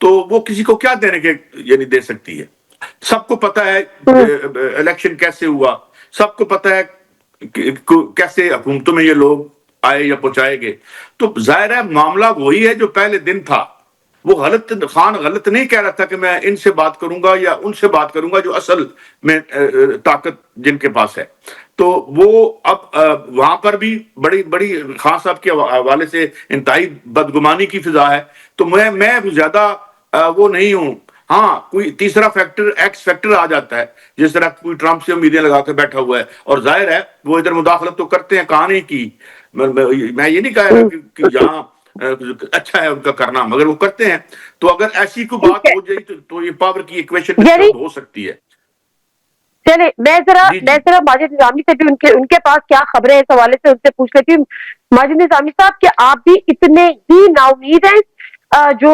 تو وہ کسی کو کیا دینے کے یعنی دے سکتی ہے؟ سب کو پتہ ہے الیکشن کیسے ہوا، سب کو پتہ ہے کیسے حکومتوں میں یہ لوگ آئے یا پہنچائے گئے. تو ظاہر ہے معاملہ وہی ہے جو پہلے دن تھا. وہ خان غلط نہیں کہہ رہا تھا کہ میں ان سے بات کروں گا یا ان سے بات کروں گا جو اصل میں طاقت جن کے پاس ہے. تو وہ اب وہاں پر بھی بڑی خان صاحب کے حوالے سے انتہائی بدگمانی کی فضا ہے. تو میں زیادہ وہ نہیں ہوں. ہاں کوئی تیسرا فیکٹر ایکس فیکٹر آ جاتا ہے، جس طرح کوئی ٹرمپ سے امیدیں لگا کے بیٹھا ہوا ہے، اور ظاہر ہے وہ ادھر مداخلت تو کرتے ہیں، کہاں نہیں کی. میں یہ نہیں کہہ رہا کہ یہاں اچھا ہے ان کا کرنا، مگر وہ کرتے ہیں. تو اگر ایسی کوئی بات ہو جائے تو یہ پاور کی ایکویشن ڈسٹرب ہو سکتی ہے. چلے میں ذرا جی جی ماجد نظامی سے بھی ان کے پاس کیا خبریں اس حوالے سے ان سے پوچھ لیتی ہوں. ماجد نظامی صاحب، کہ آپ بھی اتنے ہی نا امید ہیں جو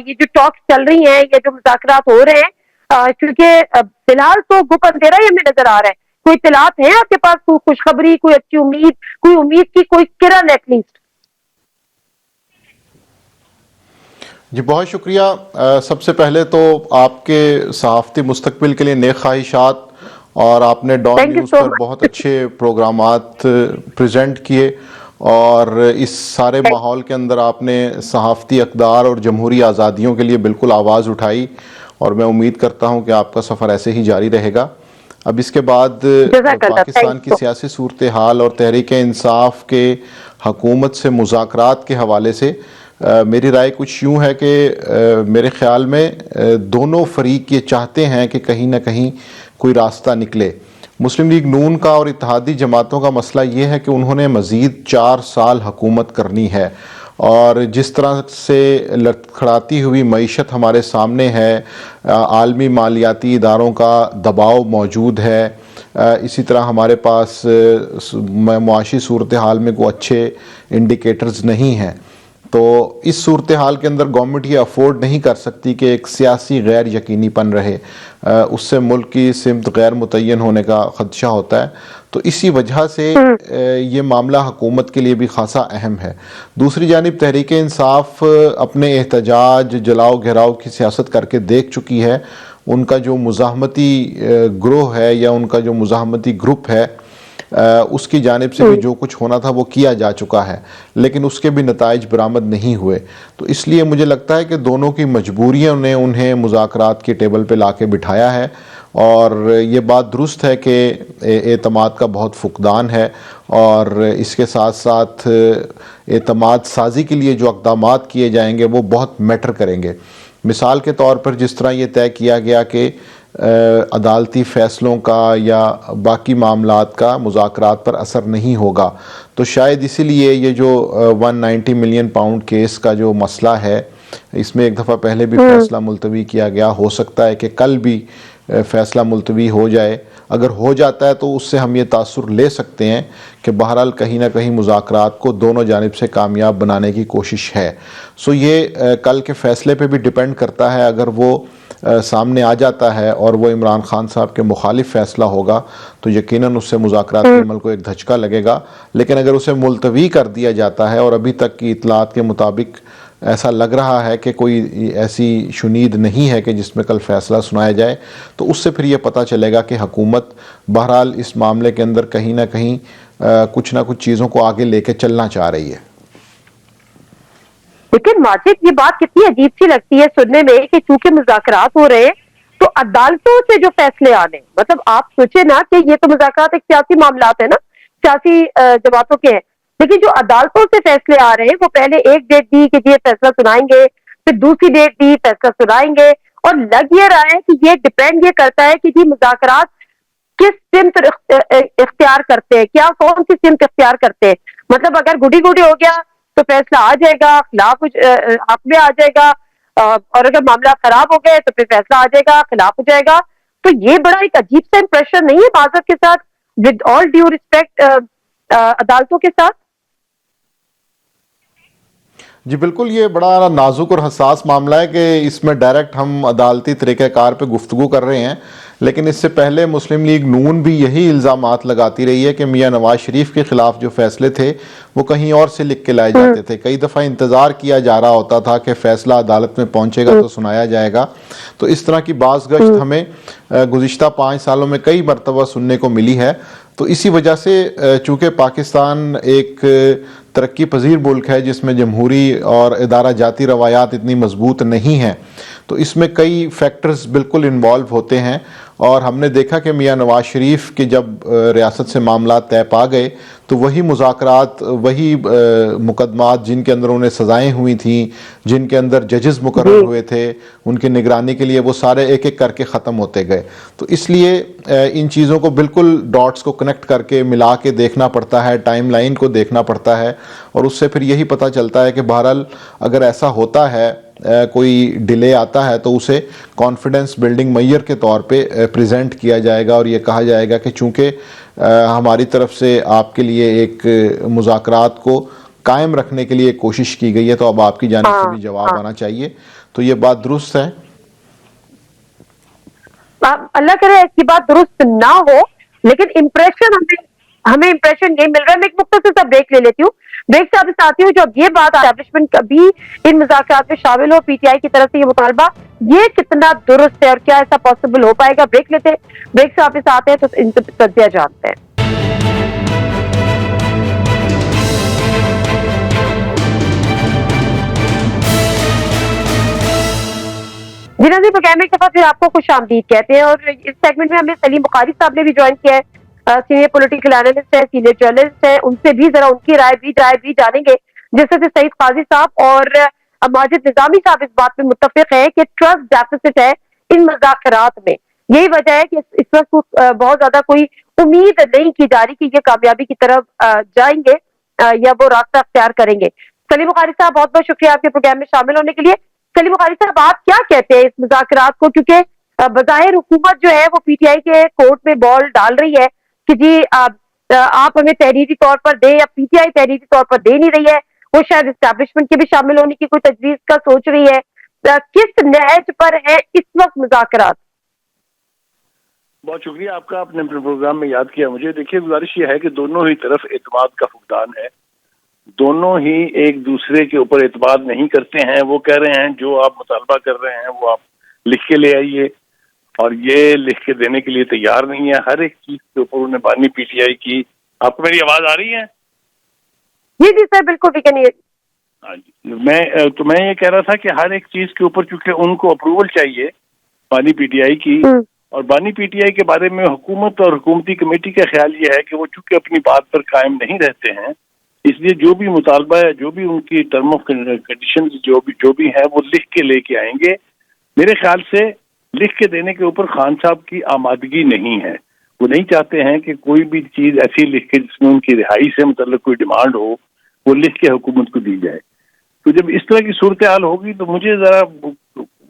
یہ جو ٹاکس چل رہی ہیں، یہ جو مذاکرات ہو رہے ہیں، کیونکہ فی الحال تو گپ اندھیرا ہی ہمیں نظر آ رہا ہے. کوئی اطلاعات ہیں آپ کے پاس، کوئی خوشخبری، کوئی اچھی امید، کوئی امید کی کوئی کرن ایٹ لیسٹ؟ جی بہت شکریہ. سب سے پہلے تو آپ کے صحافتی مستقبل کے لیے نیک خواہشات، اور آپ نے Dawn thank you news so پر مچ. بہت اچھے پروگرامات پریزنٹ کیے، اور اس سارے ماحول کے اندر آپ نے صحافتی اقدار اور جمہوری آزادیوں کے لیے بالکل آواز اٹھائی، اور میں امید کرتا ہوں کہ آپ کا سفر ایسے ہی جاری رہے گا. اب اس کے بعد جزاک اللہ، پاکستان کی تھینک یو. سیاسی صورتحال اور تحریک انصاف کے حکومت سے مذاکرات کے حوالے سے میری رائے کچھ یوں ہے کہ میرے خیال میں دونوں فریق یہ چاہتے ہیں کہ کہیں نہ کہیں کوئی راستہ نکلے. مسلم لیگ نون کا اور اتحادی جماعتوں کا مسئلہ یہ ہے کہ انہوں نے مزید 4 سال حکومت کرنی ہے، اور جس طرح سے لڑکھڑاتی ہوئی معیشت ہمارے سامنے ہے، عالمی مالیاتی اداروں کا دباؤ موجود ہے، اسی طرح ہمارے پاس معاشی صورتحال میں کوئی اچھے انڈیکیٹرز نہیں ہیں. تو اس صورتحال کے اندر گورنمنٹ یہ افورڈ نہیں کر سکتی کہ ایک سیاسی غیر یقینی پن رہے، اس سے ملک کی سمت غیر متعین ہونے کا خدشہ ہوتا ہے. تو اسی وجہ سے یہ معاملہ حکومت کے لیے بھی خاصا اہم ہے. دوسری جانب تحریک انصاف اپنے احتجاج، جلاؤ گھیراؤ کی سیاست کر کے دیکھ چکی ہے. ان کا جو مزاحمتی گروہ ہے یا ان کا جو مزاحمتی گروپ ہے، اس کی جانب سے بھی جو کچھ ہونا تھا وہ کیا جا چکا ہے، لیکن اس کے بھی نتائج برآمد نہیں ہوئے. تو اس لیے مجھے لگتا ہے کہ دونوں کی مجبوریوں نے انہیں مذاکرات کی ٹیبل پہ لا کے بٹھایا ہے، اور یہ بات درست ہے کہ اعتماد کا بہت فقدان ہے، اور اس کے ساتھ ساتھ اعتماد سازی کے لیے جو اقدامات کیے جائیں گے وہ بہت میٹر کریں گے. مثال کے طور پر جس طرح یہ طے کیا گیا کہ عدالتی فیصلوں کا یا باقی معاملات کا مذاکرات پر اثر نہیں ہوگا، تو شاید اسی لیے یہ جو 190 ملین پاؤنڈ کیس کا جو مسئلہ ہے، اس میں ایک دفعہ پہلے بھی فیصلہ ملتوی کیا گیا. ہو سکتا ہے کہ کل بھی فیصلہ ملتوی ہو جائے. اگر ہو جاتا ہے تو اس سے ہم یہ تاثر لے سکتے ہیں کہ بہرحال کہیں نہ کہیں مذاکرات کو دونوں جانب سے کامیاب بنانے کی کوشش ہے. سو یہ کل کے فیصلے پہ بھی ڈیپینڈ کرتا ہے. اگر وہ سامنے آ جاتا ہے اور وہ عمران خان صاحب کے مخالف فیصلہ ہوگا تو یقیناً اس سے مذاکرات کے عمل کو ایک دھچکا لگے گا. لیکن اگر اسے ملتوی کر دیا جاتا ہے، اور ابھی تک کی اطلاعات کے مطابق ایسا لگ رہا ہے کہ کوئی ایسی شنید نہیں ہے کہ جس میں کل فیصلہ سنایا جائے، تو اس سے پھر یہ پتہ چلے گا کہ حکومت بہرحال اس معاملے کے اندر کہیں نہ کہیں کچھ نہ کچھ چیزوں کو آگے لے کے چلنا چاہ رہی ہے. لیکن ماجد، یہ بات کتنی عجیب سی لگتی ہے سننے میں کہ چونکہ مذاکرات ہو رہے ہیں تو عدالتوں سے جو فیصلے آنے، مطلب آپ سوچیں نا کہ یہ تو مذاکرات ایک سیاسی معاملات ہے نا، سیاسی جماعتوں کے ہیں، لیکن جو عدالتوں سے فیصلے آ رہے ہیں وہ پہلے ایک ڈیٹ دی کہ یہ فیصلہ سنائیں گے، پھر دوسری ڈیٹ دی فیصلہ سنائیں گے، اور لگ یہ رہا ہے کہ یہ ڈیپینڈ یہ کرتا ہے کہ جی مذاکرات کس سمت اختیار کرتے ہیں، کیا کون سی سمت اختیار کرتے ہیں. مطلب اگر گڈی گڈی ہو گیا تو فیصلہ آ جائے گا، خلاف حق میں آ جائے گا، اور اگر معاملات خراب ہو گئے تو پھر فیصلہ آ جائے گا، خلاف ہو جائے گا. تو یہ بڑا ایک عجیب سا امپریشن نہیں ہے معذرت کے ساتھ، ود آل ڈیو ریسپیکٹ عدالتوں کے ساتھ؟ جی بالکل، یہ بڑا نازک اور حساس معاملہ ہے کہ اس میں ڈائریکٹ ہم عدالتی طریقہ کار پہ گفتگو کر رہے ہیں. لیکن اس سے پہلے مسلم لیگ نون بھی یہی الزامات لگاتی رہی ہے کہ میاں نواز شریف کے خلاف جو فیصلے تھے وہ کہیں اور سے لکھ کے لائے جاتے تھے. کئی دفعہ انتظار کیا جا رہا ہوتا تھا کہ فیصلہ عدالت میں پہنچے گا تو سنایا جائے گا. تو اس طرح کی باز گشت ہمیں گزشتہ 5 سالوں میں کئی مرتبہ سننے کو ملی ہے. تو اسی وجہ سے چونکہ پاکستان ایک ترقی پذیر ملک ہے جس میں جمہوری اور ادارہ جاتی روایات اتنی مضبوط نہیں ہیں، تو اس میں کئی فیکٹرز بالکل انوالو ہوتے ہیں. اور ہم نے دیکھا کہ میاں نواز شریف کے جب ریاست سے معاملات طے پا گئے تو وہی مذاکرات، وہی مقدمات جن کے اندر انہیں سزائیں ہوئی تھیں، جن کے اندر ججز مقرر ہوئے تھے ان کی نگرانی کے لیے، وہ سارے ایک ایک کر کے ختم ہوتے گئے. تو اس لیے ان چیزوں کو بالکل ڈاٹس کو کنیکٹ کر کے ملا کے دیکھنا پڑتا ہے، ٹائم لائن کو دیکھنا پڑتا ہے، اور اس سے پھر یہی پتہ چلتا ہے کہ بہرحال اگر ایسا ہوتا ہے، کوئی ڈیلے آتا ہے تو اسے کانفیڈنس بلڈنگ میئر کے طور پہ پریزنٹ کیا جائے گا، اور یہ کہا جائے گا کہ چونکہ ہماری طرف سے آپ کے لیے ایک مذاکرات کو قائم رکھنے کے لیے کوشش کی گئی ہے تو اب آپ کی جانب سے بھی جواب آنا چاہیے. تو یہ بات درست ہے. اللہ کرے ایسی بات درست نہ ہو، لیکن امپریشن ہمیں امپریشن یہ مل رہا ہے. میں ایک مختصر سا بریک لے لیتی ہوں، بریک سے واپس آتی ہوں. جو اب یہ بات اسٹیبلشمنٹ ابھی ان مذاکرات میں شامل ہو، پی ٹی آئی کی طرف سے یہ مطالبہ، یہ کتنا درست ہے اور کیا ایسا پاسبل ہو پائے گا؟ بریک لیتے ہیں، بریک سے واپس آتے ہیں تو ان سے تجزیہ جانتے ہیں. جی ناظرین، پروگرام ایک دفعہ پھر آپ کو خوش آمدید کہتے ہیں، اور اس سیگمنٹ میں ہمیں سلیم بخاری صاحب نے بھی جوائن کیا ہے. سینئر پولیٹیکل اینالسٹ ہے، سینئر جرنلسٹ ہے. ان سے بھی ذرا ان کی رائے بھی جانیں گے. جس سے سعید قاضی صاحب اور ماجد نظامی صاحب اس بات پہ متفق ہیں کہ ٹرسٹ ڈیفیسٹ ہے ان مذاکرات میں. یہی وجہ ہے کہ اس وقت بہت زیادہ کوئی امید نہیں کی جا رہی کہ یہ کامیابی کی طرف جائیں گے یا وہ راستہ اختیار کریں گے. سلیم بخاری صاحب، بہت بہت شکریہ آپ کے پروگرام میں شامل ہونے کے لیے. سلیم بخاری صاحب، آپ کیا کہتے ہیں اس مذاکرات کو؟ کیونکہ بظاہر حکومت جو ہے وہ پی ٹی آئی کے کورٹ میں بال ڈال رہی ہے کہ جی آپ ہمیں تحریری طور پر دیں، یا پی ٹی آئی تحریری طور پر دے نہیں رہی ہے. وہ شاید اسٹیبلشمنٹ کے بھی شامل ہونے کی کوئی تجویز کا سوچ رہی ہے. کس نہج پر ہے اس وقت مذاکرات؟ بہت شکریہ آپ کا، آپ نے اپنے پروگرام میں یاد کیا مجھے. دیکھیے، گزارش یہ ہے کہ دونوں ہی طرف اعتماد کا فقدان ہے. دونوں ہی ایک دوسرے کے اوپر اعتماد نہیں کرتے ہیں. وہ کہہ رہے ہیں جو آپ مطالبہ کر رہے ہیں وہ آپ لکھ کے لے آئیے، اور یہ لکھ کے دینے کے لیے تیار نہیں ہے. ہر ایک چیز کے اوپر انہیں بانی پی ٹی آئی کی. آپ کو میری آواز آ رہی ہے؟ جی سر، بالکل ٹھیک ہے. ہاں جی، میں یہ کہہ رہا تھا کہ ہر ایک چیز کے اوپر چونکہ ان کو اپروول چاہیے بانی پی ٹی آئی کی، اور بانی پی ٹی آئی کے بارے میں حکومت اور حکومتی کمیٹی کا خیال یہ ہے کہ وہ چونکہ اپنی بات پر قائم نہیں رہتے ہیں، اس لیے جو بھی مطالبہ ہے، جو بھی ان کی ٹرم آف کنڈیشن جو بھی ہے وہ لکھ کے لے کے آئیں گے. میرے خیال سے لکھ کے دینے کے اوپر خان صاحب کی آمادگی نہیں ہے. وہ نہیں چاہتے ہیں کہ کوئی بھی چیز ایسی لکھ کے جس میں ان کی رہائی سے متعلق کوئی ڈیمانڈ ہو وہ لکھ کے حکومت کو دی جائے. تو جب اس طرح کی صورتحال ہوگی تو مجھے ذرا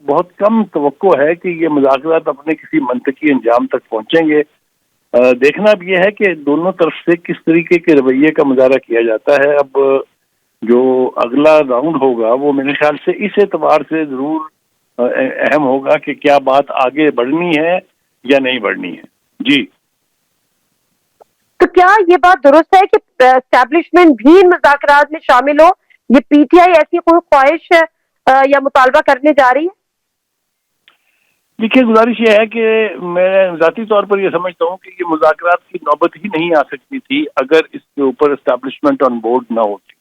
بہت کم توقع ہے کہ یہ مذاکرات اپنے کسی منطقی انجام تک پہنچیں گے. دیکھنا اب یہ ہے کہ دونوں طرف سے کس طریقے کے رویے کا مظاہرہ کیا جاتا ہے. اب جو اگلا راؤنڈ ہوگا وہ میرے خیال سے اس اعتبار سے ضرور اہم ہوگا کہ کیا بات آگے بڑھنی ہے یا نہیں بڑھنی ہے. جی، تو کیا یہ بات درست ہے کہ اسٹیبلشمنٹ بھی ان مذاکرات میں شامل ہو؟ یہ پی ٹی آئی ایسی کوئی خواہش یا مطالبہ کرنے جا رہی ہے؟ دیکھیے، گزارش یہ ہے کہ میں ذاتی طور پر یہ سمجھتا ہوں کہ یہ مذاکرات کی نوبت ہی نہیں آ سکتی تھی اگر اس کے اوپر اسٹیبلشمنٹ آن بورڈ نہ ہوتی.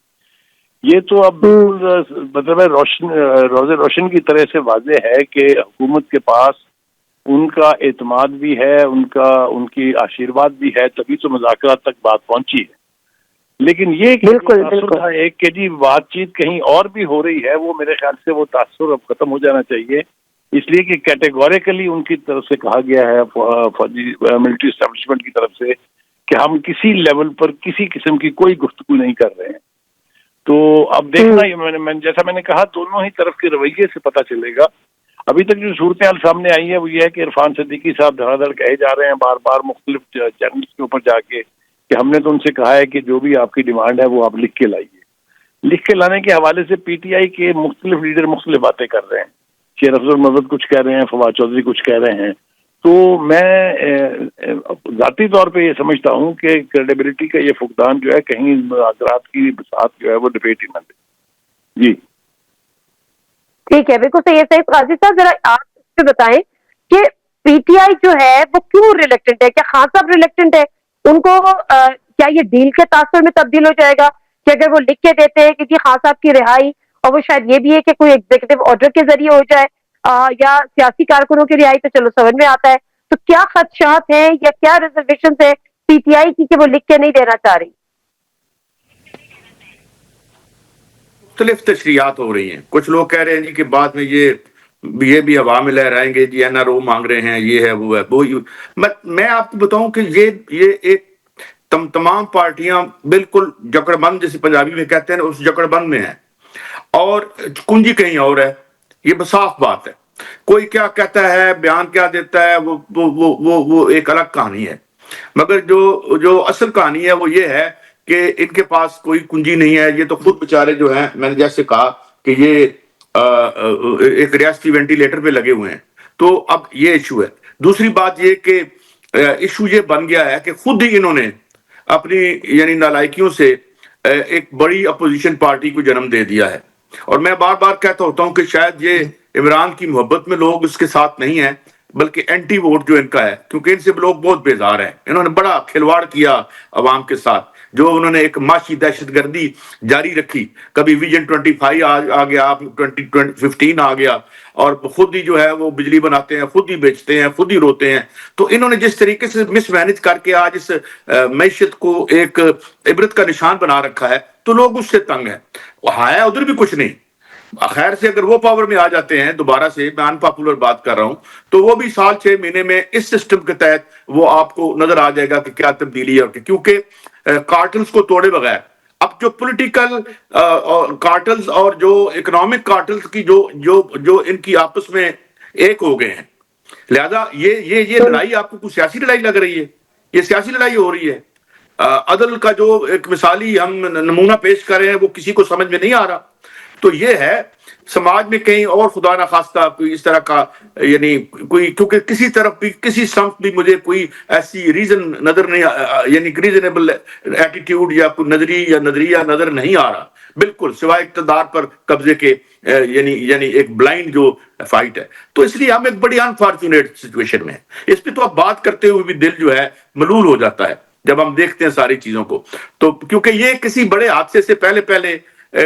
یہ تو اب بالکل مطلب روز روشن کی طرح سے واضح ہے کہ حکومت کے پاس ان کا اعتماد بھی ہے، ان کی آشیرواد بھی ہے، تبھی تو مذاکرات تک بات پہنچی ہے. لیکن یہ تاثر تھا ایک کہ جی بات چیت کہیں اور بھی ہو رہی ہے، وہ میرے خیال سے وہ تاثر اب ختم ہو جانا چاہیے. اس لیے کہ کیٹیگوریکلی ان کی طرف سے کہا گیا ہے فوجی ملٹری اسٹیبلشمنٹ کی طرف سے کہ ہم کسی لیول پر کسی قسم کی کوئی گفتگو نہیں کر رہے ہیں. تو اب دیکھنا، جیسا میں نے کہا، دونوں ہی طرف کے رویے سے پتہ چلے گا. ابھی تک جو صورتحال سامنے آئی ہے وہ یہ ہے کہ عرفان صدیقی صاحب دھڑا دھڑ کہے جا رہے ہیں بار بار مختلف چینلز کے اوپر جا کے کہ ہم نے تو ان سے کہا ہے کہ جو بھی آپ کی ڈیمانڈ ہے وہ آپ لکھ کے لائیے. لکھ کے لانے کے حوالے سے پی ٹی آئی کے مختلف لیڈر مختلف باتیں کر رہے ہیں. شیر افضل مدد کچھ کہہ رہے ہیں، فواد چودھری کچھ کہہ رہے ہیں. تو میں ذاتی طور پہ یہ سمجھتا ہوں کہ کریڈیبلٹی کا یہ فقدان جو ہے کہیں مذاکرات کی بساط جو ہے وہ ڈبیٹ ہی نہ دے. جی ٹھیک ہے، بالکل صحیح ہے. قاضی صاحب ذرا آپ سے بتائیں کہ پی ٹی آئی جو ہے وہ کیوں ریلیکٹنٹ ہے؟ کیا خان صاحب ریلیکٹنٹ ہے؟ ان کو کیا یہ ڈیل کے تاثر میں تبدیل ہو جائے گا کہ اگر وہ لکھ کے دیتے ہیں کہ جی خان صاحب کی رہائی، اور وہ شاید یہ بھی ہے کہ کوئی ایگزیکٹو آرڈر کے ذریعے ہو جائے یا سیاسی کارکنوں کی رہائی، تو چلو سمجھ میں آتا ہے. تو کیا خدشات ہیں یا کیا ریزرویشن ہے پی ٹی آئی کی کہ وہ لکھ کے نہیں دینا چاہ رہی؟ مختلف تشریحات ہو رہی ہیں. کچھ لوگ کہہ رہے ہیں جی کہ بعد میں یہ بھی ہوا میں لہرائیں گے، جی این آر او مانگ رہے ہیں، یہ ہے وہ ہے. میں آپ کو بتاؤں کہ یہ ایک تمام پارٹیاں بالکل جکڑ بند، جیسے پنجابی میں کہتے ہیں، اس جکڑ بند میں ہیں اور کنجی کہیں اور ہے. یہ صاف بات ہے. کوئی کیا کہتا ہے، بیان کیا دیتا ہے، وہ ایک الگ کہانی ہے. مگر جو اصل کہانی ہے وہ یہ ہے کہ ان کے پاس کوئی کنجی نہیں ہے. یہ تو خود بیچارے جو ہیں، میں نے جیسے کہا کہ یہ ایک ریاستی وینٹیلیٹر پہ لگے ہوئے ہیں. تو اب یہ ایشو ہے. دوسری بات یہ کہ ایشو یہ بن گیا ہے کہ خود ہی انہوں نے اپنی یعنی نالائکیوں سے ایک بڑی اپوزیشن پارٹی کو جنم دے دیا ہے. اور میں بار بار کہتا ہوتا ہوں کہ شاید یہ عمران کی محبت میں لوگ اس کے ساتھ نہیں ہیں، بلکہ اینٹی ووٹ جو ان کا ہے، کیونکہ ان سے لوگ بہت بیزار ہیں. انہوں نے بڑا کھلواڑ کیا عوام کے ساتھ، جو انہوں نے ایک معاشی دہشت گردی جاری رکھی. کبھی ویژن 25 آ گیا، 2015 آ گیا، اور خود ہی جو ہے وہ بجلی بناتے ہیں، خود ہی بیچتے ہیں، خود ہی روتے ہیں. تو انہوں نے جس طریقے سے مس مینج کر کے آج اس معیشت کو ایک عبرت کا نشان بنا رکھا ہے، تو لوگ اس سے تنگ ہیں. ہے ادھر بھی کچھ نہیں. خیر سے اگر وہ پاور میں آ جاتے ہیں دوبارہ سے، میں ان پاپولر بات کر رہا ہوں، تو وہ بھی سال 6 مہینے میں اس سسٹم کے تحت وہ آپ کو نظر آ جائے گا کہ کیا تبدیلی ہے. کیونکہ کارٹلز کو توڑے بغیر اب جو پولیٹیکل کارٹلز اور جو اکنامک کارٹلز کی جو ان کی آپس میں ایک ہو گئے ہیں، لہذا یہ لڑائی آپ کو کوئی سیاسی لڑائی لگ رہی ہے؟ یہ سیاسی لڑائی ہو رہی ہے. عدل کا جو ایک مثالی ہم نمونہ پیش کر رہے ہیں وہ کسی کو سمجھ میں نہیں آ رہا. تو یہ ہے سماج میں کہیں اور خدا نہ خواستہ کوئی اس طرح کا یعنی کوئی، کیونکہ کسی طرف بھی کسی سمت بھی مجھے کوئی ایسی ریزن نظر نہیں، یعنی ریزنیبل ایٹیٹیوڈ یا کوئی نظریہ نظر نہیں آ رہا، بالکل سوائے اقتدار پر قبضے کے، یعنی ایک بلائنڈ جو فائٹ ہے. تو اس لیے ہم ایک بڑی انفارچونیٹ سچویشن میں ہیں. اس پہ تو اب بات کرتے ہوئے بھی دل جو ہے ملول ہو جاتا ہے جب ہم دیکھتے ہیں ساری چیزوں کو. تو کیونکہ یہ کسی بڑے حادثے سے پہلے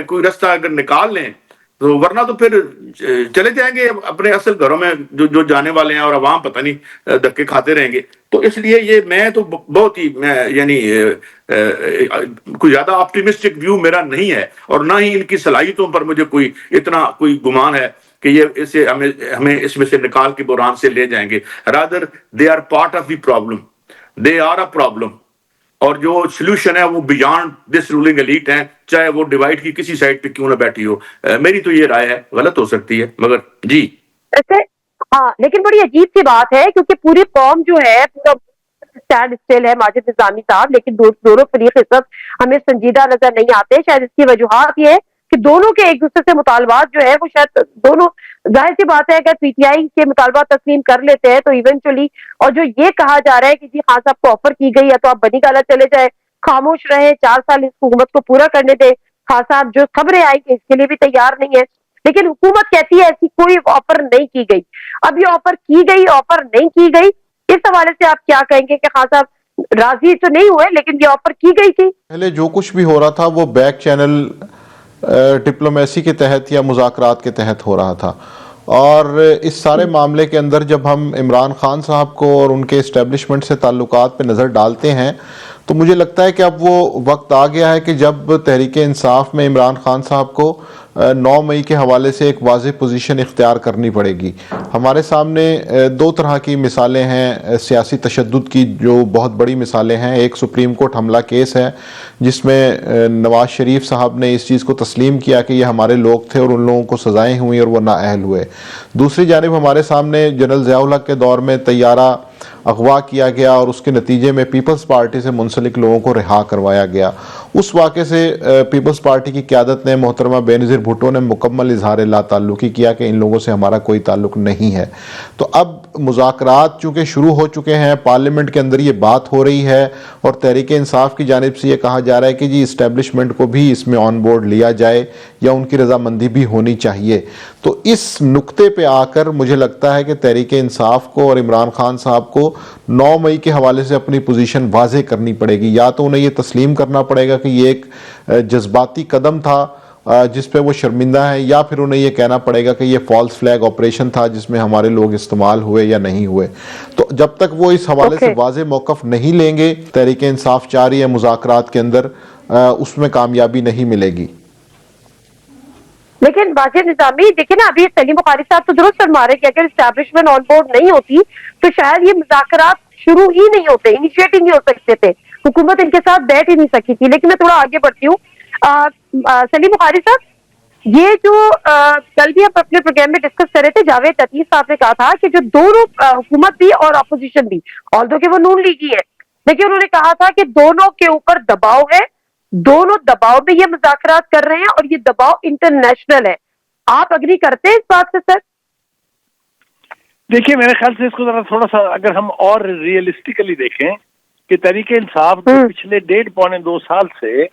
کوئی رستہ اگر نکال لیں، تو ورنہ تو پھر چلے جائیں گے اپنے اصل گھروں میں جو جانے والے ہیں، اور عوام پتہ نہیں دھکے کھاتے رہیں گے. تو اس لیے یہ میں تو بہت ہی یعنی کوئی زیادہ آپٹیمسٹک ویو میرا نہیں ہے، اور نہ ہی ان کی صلاحیتوں پر مجھے اتنا کوئی گمان ہے کہ یہ اسے ہمیں اس میں سے نکال کے بحران سے لے جائیں گے. Rather they are part of the problem, they are a problem. اور جو سلوشن ہے وہ بیانڈ دس رولنگ ایلیٹ ہیں، چاہے وہ ڈیوائڈ کی کسی سائڈ پہ کیوں نہ بیٹھی ہو. میری تو یہ رائے ہے، غلط ہو سکتی ہے مگر جی. ہاں، لیکن بڑی عجیب سی بات ہے کیونکہ پوری قوم جو ہے پورا اسٹینڈ اسٹل ہے ماجد نظامی صاحب، لیکن دونوں فریق اس وقت ہمیں سنجیدہ نظر نہیں آتے. شاید اس کی وجوہات یہ ہے کہ دونوں کے ایک دوسرے سے مطالبات جو ہے وہ شاید دونوں، ظاہر سی بات ہے اگر پی ٹی آئی کے مطالبات تسلیم کر لیتے ہیں تو ایونچولی، اور جو یہ کہا جا رہا ہے کہ جی خان صاحب کو آفر کی گئی ہے تو آپ بنی گالا چلے جائے، خاموش رہے، 4 سال اس حکومت کو پورا کرنے دے. خان صاحب جو خبریں آئی کہ اس کے لیے بھی تیار نہیں ہے، لیکن حکومت کہتی ہے ایسی کوئی آفر نہیں کی گئی. اب یہ آفر کی گئی، آفر نہیں کی گئی، اس حوالے سے آپ کیا کہیں گے کہ خان صاحب راضی تو نہیں ہوئے لیکن یہ آفر کی گئی تھی؟ پہلے جو کچھ بھی ہو رہا تھا وہ بیک چینل ڈپلومیسی کے تحت یا مذاکرات کے تحت ہو رہا تھا. اور اس سارے معاملے کے اندر جب ہم عمران خان صاحب کو اور ان کے اسٹیبلشمنٹ سے تعلقات پہ نظر ڈالتے ہیں تو مجھے لگتا ہے کہ اب وہ وقت آ گیا ہے کہ جب تحریک انصاف میں عمران خان صاحب کو 9 مئی کے حوالے سے ایک واضح پوزیشن اختیار کرنی پڑے گی. ہمارے سامنے 2 طرح کی مثالیں ہیں سیاسی تشدد کی، جو بہت بڑی مثالیں ہیں. ایک سپریم کورٹ حملہ کیس ہے جس میں نواز شریف صاحب نے اس چیز کو تسلیم کیا کہ یہ ہمارے لوگ تھے اور ان لوگوں کو سزائیں ہوئیں اور وہ نااہل ہوئے. دوسری جانب ہمارے سامنے جنرل ضیاء الحق کے دور میں طیارہ اغوا کیا گیا اور اس کے نتیجے میں پیپلز پارٹی سے منسلک لوگوں کو رہا کروایا گیا. اس واقعے سے پیپلز پارٹی کی قیادت نے محترمہ بینظیر بھٹو نے مکمل اظہار لا تعلقی کیا کہ ان لوگوں سے ہمارا کوئی تعلق نہیں ہے. تو اب مذاکرات چونکہ شروع ہو چکے ہیں, پارلیمنٹ کے اندر یہ بات ہو رہی ہے اور تحریک انصاف کی جانب سے یہ کہا جا رہا ہے کہ جی اسٹیبلشمنٹ کو بھی اس میں آن بورڈ لیا جائے یا ان کی رضامندی بھی ہونی چاہیے. تو اس نقطے پہ آ کر مجھے لگتا ہے کہ تحریک انصاف کو اور عمران خان صاحب کو 9 مئی کے حوالے سے اپنی پوزیشن واضح کرنی پڑے گی. یا تو انہیں یہ تسلیم کرنا پڑے گا کہ یہ ایک جذباتی قدم تھا جس پہ وہ شرمندہ ہیں, یا پھر انہیں یہ کہنا پڑے گا کہ یہ فالس فلیگ آپریشن تھا جس میں ہمارے لوگ استعمال ہوئے یا نہیں ہوئے. تو جب تک وہ اس حوالے سے واضح موقف نہیں لیں گے, تحریک انصاف چاہ رہی ہے مذاکرات کے اندر, اس میں کامیابی نہیں ملے گی. لیکن واجد نظامی دیکھیں نا, ابھی سلیم بخاری صاحب تو درست فرما رہے کہ اگر اسٹیبلشمنٹ آن بورڈ نہیں ہوتی تو شاید یہ مذاکرات شروع ہی نہیں ہوتے, انیشیٹ ہی نہیں ہو سکتے تھے, حکومت ان کے ساتھ بیٹھ ہی نہیں سکی تھی. لیکن میں تھوڑا آگے بڑھتی ہوں. سلیم بخاری صاحب, یہ جو کل بھی ہم اپنے پروگرام میں ڈسکس کر رہے تھے, جاوید لطیف صاحب نے کہا تھا کہ جو دونوں حکومت بھی اور اپوزیشن بھی, آلدو کہ وہ نون لیگی ہے, لیکن انہوں نے کہا تھا کہ دونوں کے اوپر دباؤ ہے, دونوں دباؤ میں یہ مذاکرات کر رہے ہیں اور یہ دباؤ انٹرنیشنل ہے. آپ اگری کرتے ہیں اس بات سے سر؟ دیکھیے میرے خیال سے اس کو ذرا تھوڑا سا اگر ہم اور ریئلسٹیکلی دیکھیں کہ تحریک انصاف جو پچھلے 1.5-2 سال سے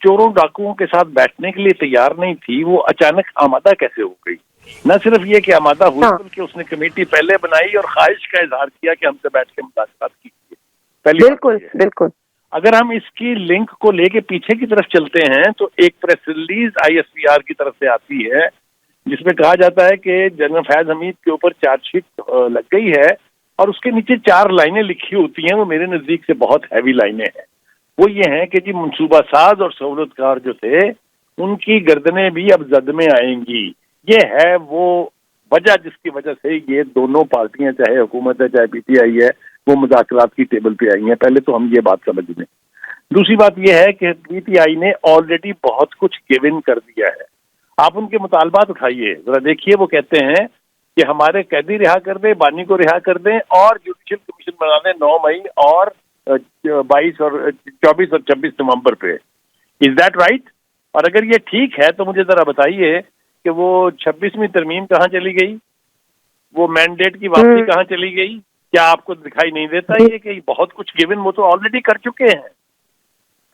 چوروں ڈاکوؤں کے ساتھ بیٹھنے کے لیے تیار نہیں تھی, وہ اچانک آمادہ کیسے ہو گئی؟ نہ صرف یہ کہ آمادہ ہوئی بلکہ اس نے کمیٹی پہلے بنائی اور خواہش کا اظہار کیا کہ ہم سے بیٹھ کے مذاکرات کیجیے. بالکل بالکل. اگر ہم اس کی لنک کو لے کے پیچھے کی طرف چلتے ہیں تو ایک پریس ریلیز ISPR کی طرف سے آتی ہے جس میں کہا جاتا ہے کہ جنرل فیض حمید کے اوپر چارج شیٹ لگ گئی ہے اور اس کے نیچے 4 لائنیں لکھی ہوتی ہیں. وہ میرے نزدیک سے بہت ہیوی لائنیں ہیں. وہ یہ ہیں کہ جی منصوبہ ساز اور سہولت کار جو تھے ان کی گردنیں بھی اب زد میں آئیں گی. یہ ہے وہ وجہ جس کی وجہ سے یہ دونوں پارٹیاں, چاہے حکومت ہے چاہے PTI ہے, وہ مذاکرات کی ٹیبل پہ آئی ہیں. پہلے تو ہم یہ بات سمجھ لیں. دوسری بات یہ ہے کہ PTI نے آلریڈی بہت کچھ گیو ان کر دیا ہے. آپ ان کے مطالبات اٹھائیے ذرا, دیکھیے وہ کہتے ہیں کہ ہمارے قیدی رہا کر دیں, بانی کو رہا کر دیں اور جوڈیشل کمیشن بنا دیں 9 مئی اور 22 اور 24 اور 26 نومبر پہ. Is that right? اور اگر یہ ٹھیک ہے تو مجھے ذرا بتائیے کہ وہ 26ویں ترمیم کہاں چلی گئی, وہ مینڈیٹ کی واپسی کہاں چلی گئی؟ کیا آپ کو دکھائی نہیں دیتا یہ کہ بہت کچھ گیون وہ تو آلریڈی کر چکے ہیں؟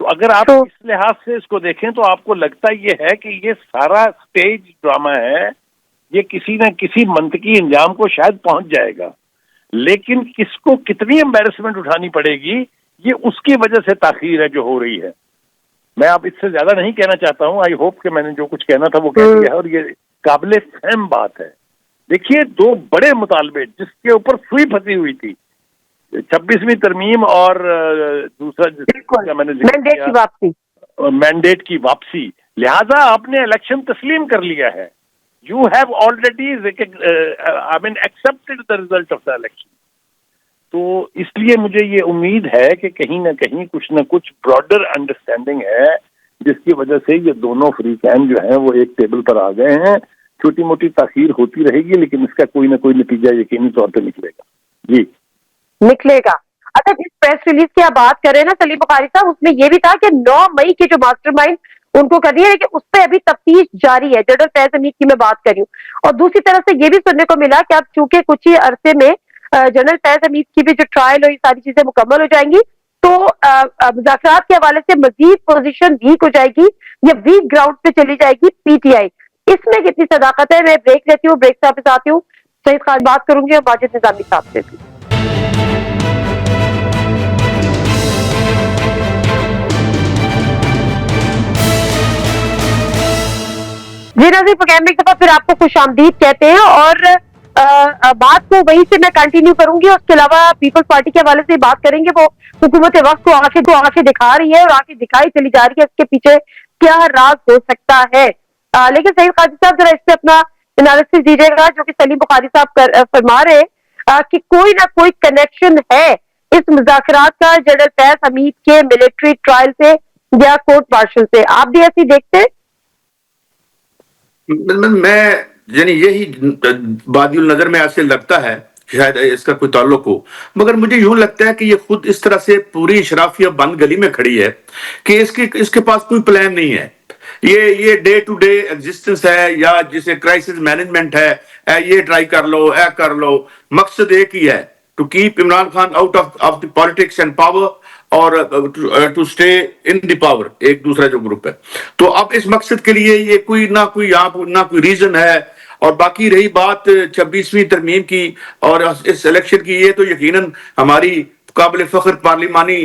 تو اگر آپ اس لحاظ سے اس کو دیکھیں تو آپ کو لگتا یہ ہے کہ یہ سارا سٹیج ڈرامہ ہے, یہ کسی نہ کسی منطقی انجام کو شاید پہنچ جائے گا, لیکن کس کو کتنی امبیرسمنٹ اٹھانی پڑے گی یہ اس کی وجہ سے تاخیر ہے جو ہو رہی ہے. میں اب اس سے زیادہ نہیں کہنا چاہتا ہوں. آئی ہوپ کہ میں نے جو کچھ کہنا تھا وہ کہہ دیا ہے, اور یہ قابل فہم بات ہے. دیکھیے 2 بڑے مطالبے جس کے اوپر سوئی پھنسی ہوئی تھی, 26ویں ترمیم اور دوسرا میں نے مینڈیٹ کی واپسی, لہذا آپ نے الیکشن تسلیم کر لیا ہے. You have already expected the result of the election. تو اس لیے مجھے یہ امید ہے کہ کہیں نہ کہیں کچھ نہ کچھ براڈر انڈرسٹینڈنگ ہے جس کی وجہ سے یہ دونوں فریقین جو ہیں وہ ایک ٹیبل پر آ گئے ہیں. چھوٹی موٹی تاخیر ہوتی رہے گی لیکن اس کا کوئی نہ کوئی نتیجہ یقینی طور پہ نکلے گا. جی نکلے گا. اچھا, جس پریس ریلیز کی آپ بات کر رہے ہیں نا سلیم بخاری صاحب, اس میں یہ بھی تھا کہ 9 مئی کے جو ماسٹر مائنڈ ان کو کرنی ہے, لیکن اس پہ ابھی تفتیش جاری ہے. جنرل فیض حمید کی میں بات کر رہی ہوں. اور دوسری طرف سے یہ بھی سننے کو ملا کہ اب چونکہ کچھ ہی عرصے میں جنرل فیض حمید کی بھی جو ٹرائل اور یہ ساری چیزیں مکمل ہو جائیں گی تو مذاکرات کے حوالے سے مزید پوزیشن ویک ہو جائے گی یا ویک گراؤنڈ پہ چلی جائے گی PTI. اس میں کتنی صداقت ہے؟ میں بریک لیتی ہوں, بریک سے واپس آتی ہوں. سعید خان بات کروں گی اور ماجد نظامی صاحب سے بھی. جی ناظرین, پروگرام میں ایک دفعہ پھر آپ کو خوش آمدید کہتے ہیں اور بات کو وہیں سے میں کنٹینیو کروں گی. اس کے علاوہ پیپلز پارٹی کے حوالے سے بات کریں گے. وہ حکومت وقت کو آ کے دکھا رہی ہے اور آ کے دکھائی چلی جا رہی ہے, اس کے پیچھے کیا راز ہو سکتا ہے. لیکن سعید قاضی صاحب ذرا اس سے اپنا انالیسس دیجیے گا جو کہ سلیم بخاری صاحب فرما رہے کہ کوئی نہ کوئی کنیکشن ہے اس مذاکرات کا جنرل فیض حمید کے ملٹری ٹرائل سے یا کورٹ مارشل سے. آپ بھی ایسی دیکھتے ہیں؟ میں یعنی یہی بادی النظر میں ایسے لگتا ہے شاید اس کا کوئی تعلق ہو، مگر مجھے یوں لگتا ہے کہ یہ خود اس طرح سے پوری اشرافیہ بند گلی میں کھڑی ہے کہ اس کے پاس کوئی پلان نہیں ہے. یہ ڈے ٹو ڈے ایگزسٹنس ہے، یا جسے کرائسس مینجمنٹ ہے، یہ ٹرائی کر لو، کر لو. مقصد ایک ہی ہے، to keep Imran Khan out of the politics and power, اور to stay in the power, ایک دوسرا جو گروپ ہے. تو اب اس مقصد کے لیے یہ کوئی نہ کوئی ریزن ہے. اور باقی رہی بات 26ویں ترمیم کی اور اس الیکشن کی، یہ تو یقیناً ہماری قابل فخر پارلیمانی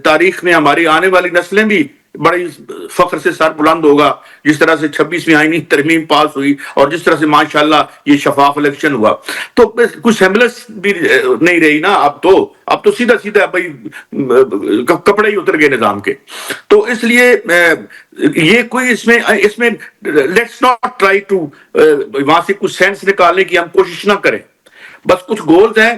تاریخ میں ہماری آنے والی نسلیں بھی بڑی فخر سے سر بلند ہوگا، جس طرح سے 26ویں آئینی ترمیم پاس ہوئی اور جس طرح سے ماشاءاللہ یہ شفاف الیکشن ہوا. تو کچھ سیملس بھی نہیں رہی نا. اب تو سیدھا بھائی کپڑے ہی اتر گئے نظام کے. تو اس لیے یہ کوئی اس میں لیٹس ناٹ ٹرائی ٹو وہاں سے کچھ سینس نکالنے کی ہم کوشش نہ کریں. بس کچھ گولز ہیں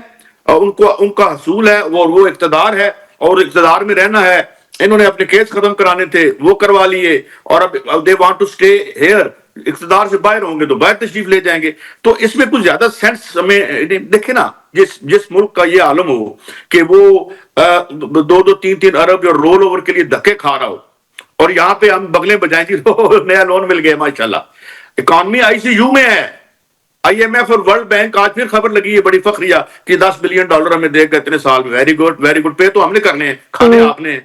اور ان کا حصول ہے، وہ اقتدار ہے اور اقتدار میں رہنا ہے. انہوں نے اپنے کیس ختم کرانے تھے، وہ کروا لیے، اور اب they want to stay here. اقتدار سے باہر ہوں گے تو باہر تشریف لے جائیں گے. تو اس میں کچھ زیادہ سینس ہمیں دیکھیں نا. جس ملک کا یہ عالم ہو کہ وہ 2-3 ارب جو رول اوور کے لیے دھکے کھا رہا ہو، اور یہاں پہ ہم بغلیں بجائیں گے تو نیا لون مل گیا ماشاءاللہ. اکانومی ICU میں ہے. IMF اور ورلڈ بینک آج پھر خبر لگی ہے بڑی فخریہ کہ $10 بلین ہمیں دے گا اتنے سال میں. Very good. پے تو ہم نے کرنے ہیں، کھانے آپ نے.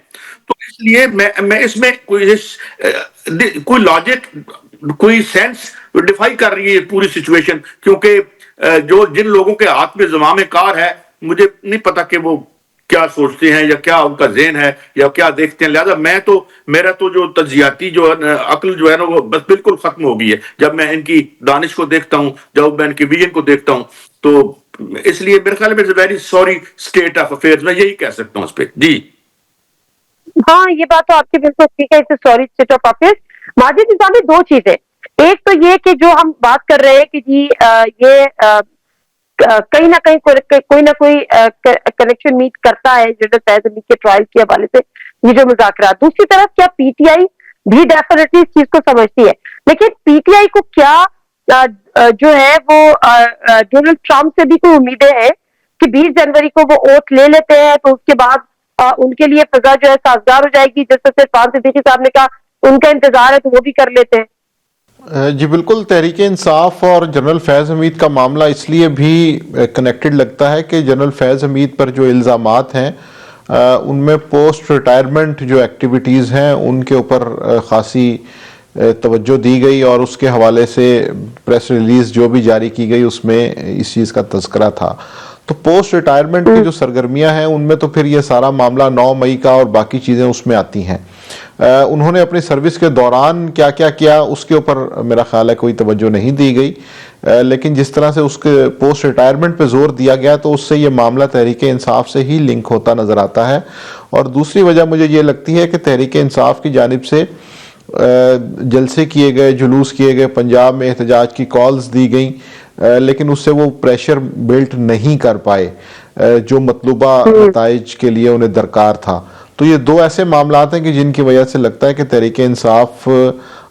تو اس لیے میں اس میں کوئی لاجک، کوئی سینس ڈیفائی کر رہی ہے پوری سچویشن. کیونکہ جن لوگوں کے ہاتھ میں زمام کار ہے، مجھے نہیں پتا کہ وہ کیا سوچتے ہیں یا کیا ان کا ذہن ہے یا کیا دیکھتے ہیں. لہذا میرا تو جو تجزیاتی جو عقل جو ہے نا وہ بس بالکل ختم ہو گئی ہے جب میں ان کی دانش کو دیکھتا ہوں، جب میں ان کی ویژن کو دیکھتا ہوں. تو اس لیے میرے خیال میں very sorry state of affairs, میں یہی کہہ سکتا ہوں اس پہ. جی ہاں، یہ بات تو آپ کی بالکل ٹھیک ہے. Sorry state of affairs. Majid Nizami, دو چیزیں. ایک تو یہ کہ جو ہم بات کر رہے ہیں کہ جی یہ کہیں نہ کہیں کوئی نہ کوئی کنیکشن میٹ کرتا ہے جنرل فیض حمید کے ٹرائل کے حوالے سے یہ جو مذاکرات. دوسری طرف کیا PTI بھی ڈیفینیٹلی اس چیز کو سمجھتی ہے، لیکن PTI کو کیا جو ہے وہ ڈونلڈ ٹرمپ سے بھی کوئی امیدیں ہیں کہ 20 جنوری کو وہ اوٹ لے لیتے ہیں تو اس کے بعد ان کے لیے فضا جو ہے سازگار ہو جائے گی، جس طرح سے فان صدیقی صاحب نے کہا ان کا انتظار ہے تو وہ بھی کر لیتے ہیں. جی بالکل. تحریک انصاف اور جنرل فیض حمید کا معاملہ اس لیے بھی کنیکٹڈ لگتا ہے کہ جنرل فیض حمید پر جو الزامات ہیں ان میں پوسٹ ریٹائرمنٹ جو ایکٹیویٹیز ہیں ان کے اوپر خاصی توجہ دی گئی، اور اس کے حوالے سے پریس ریلیز جو بھی جاری کی گئی اس میں اس چیز کا تذکرہ تھا. تو پوسٹ ریٹائرمنٹ کی جو سرگرمیاں ہیں ان میں تو پھر یہ سارا معاملہ 9 مئی کا اور باقی چیزیں اس میں آتی ہیں. انہوں نے اپنی سروس کے دوران کیا کیا اس کے اوپر میرا خیال ہے کوئی توجہ نہیں دی گئی، لیکن جس طرح سے اس کے پوسٹ ریٹائرمنٹ پہ زور دیا گیا تو اس سے یہ معاملہ تحریک انصاف سے ہی لنک ہوتا نظر آتا ہے. اور دوسری وجہ مجھے یہ لگتی ہے کہ تحریک انصاف کی جانب سے جلسے کیے گئے، جلوس کیے گئے، پنجاب میں احتجاج کی کالز دی گئیں، لیکن اس سے وہ پریشر بلٹ نہیں کر پائے جو مطلوبہ نتائج کے لیے انہیں درکار تھا. تو یہ دو ایسے معاملات ہیں کہ جن کی وجہ سے لگتا ہے کہ تحریک انصاف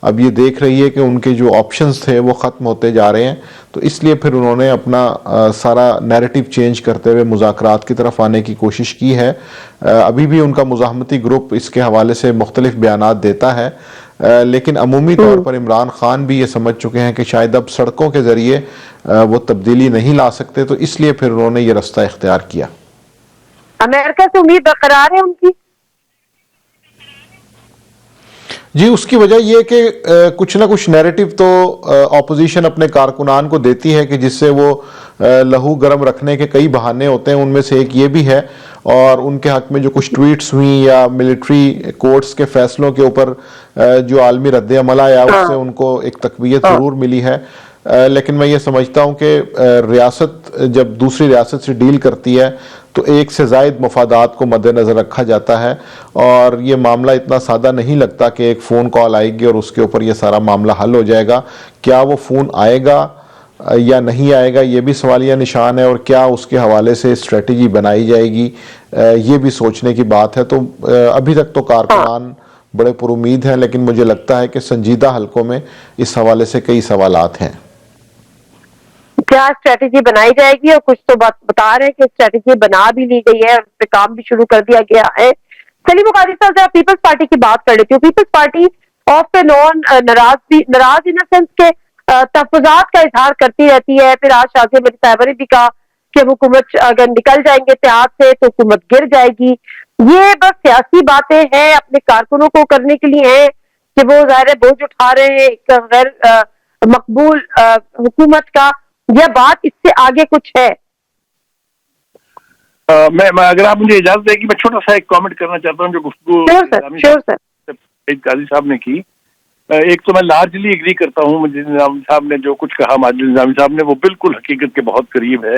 اب یہ دیکھ رہی ہے کہ ان کے جو آپشنز تھے وہ ختم ہوتے جا رہے ہیں. تو اس لیے پھر انہوں نے اپنا سارا نیریٹو چینج کرتے ہوئے مذاکرات کی طرف آنے کی کوشش کی ہے. ابھی بھی ان کا مزاحمتی گروپ اس کے حوالے سے مختلف بیانات دیتا ہے، لیکن عمومی طور پر عمران خان بھی یہ سمجھ چکے ہیں کہ شاید اب سڑکوں کے ذریعے وہ تبدیلی نہیں لا سکتے، تو اس لیے پھر انہوں نے یہ رستہ اختیار کیا. امریکہ سے امید برقرار ہے ان کی؟ جی اس کی وجہ یہ کہ کچھ نہ کچھ نیریٹو تو اپوزیشن اپنے کارکنان کو دیتی ہے کہ جس سے وہ لہو گرم رکھنے کے کئی بہانے ہوتے ہیں. ان میں سے ایک یہ بھی ہے، اور ان کے حق میں جو کچھ ٹویٹس ہوئیں یا ملٹری کورٹس کے فیصلوں کے اوپر جو عالمی رد عمل آیا اس سے ان کو ایک تقویت ضرور ملی ہے. لیکن میں یہ سمجھتا ہوں کہ ریاست جب دوسری ریاست سے ڈیل کرتی ہے تو ایک سے زائد مفادات کو مد نظر رکھا جاتا ہے، اور یہ معاملہ اتنا سادہ نہیں لگتا کہ ایک فون کال آئے گی اور اس کے اوپر یہ سارا معاملہ حل ہو جائے گا. کیا وہ فون آئے گا یا نہیں آئے گا یہ بھی سوالیہ نشان ہے، اور کیا اس کے حوالے سے اسٹریٹجی بنائی جائے گی یہ بھی سوچنے کی بات ہے. تو ابھی تک تو کارکنان بڑے پر امید ہیں، لیکن مجھے لگتا ہے کہ سنجیدہ حلقوں میں اس حوالے سے کئی سوالات ہیں. کیا اسٹریٹجی بنائی جائے گی؟ اور کچھ تو بتا رہے ہیں کہ اسٹریٹجی بنا بھی لی گئی ہے، اس پہ کام بھی شروع کر دیا گیا ہے. سلیم قادری صاحب ذرا پیپلز پارٹی کی بات کر لیتی ہوں. Peoples Party off and on ناراض ان سینس کے تحفظات کا اظہار کرتی رہتی ہے. پھر آج شازیہ ملک صاحبہ نے بھی کہا کہ حکومت اگر نکل جائیں گے اتحاد سے تو حکومت گر جائے گی. یہ بس سیاسی باتیں ہیں، اپنے کارکنوں کو کرنے کے لیے ہیں کہ وہ ظاہر بوجھ اٹھا رہے ہیں ایک غیر مقبول حکومت کا، یہ بات اس سے آگے کچھ ہے؟ میں اگر آپ مجھے اجازت دیں کہ میں چھوٹا سا ایک کامنٹ کرنا چاہتا ہوں جو گفتگو قاضی صاحب نے کی. ایک تو میں لارجلی اگری کرتا ہوں ماجد نظامی صاحب نے جو کچھ کہا، ماجد نظامی صاحب نے وہ بالکل حقیقت کے بہت قریب ہے.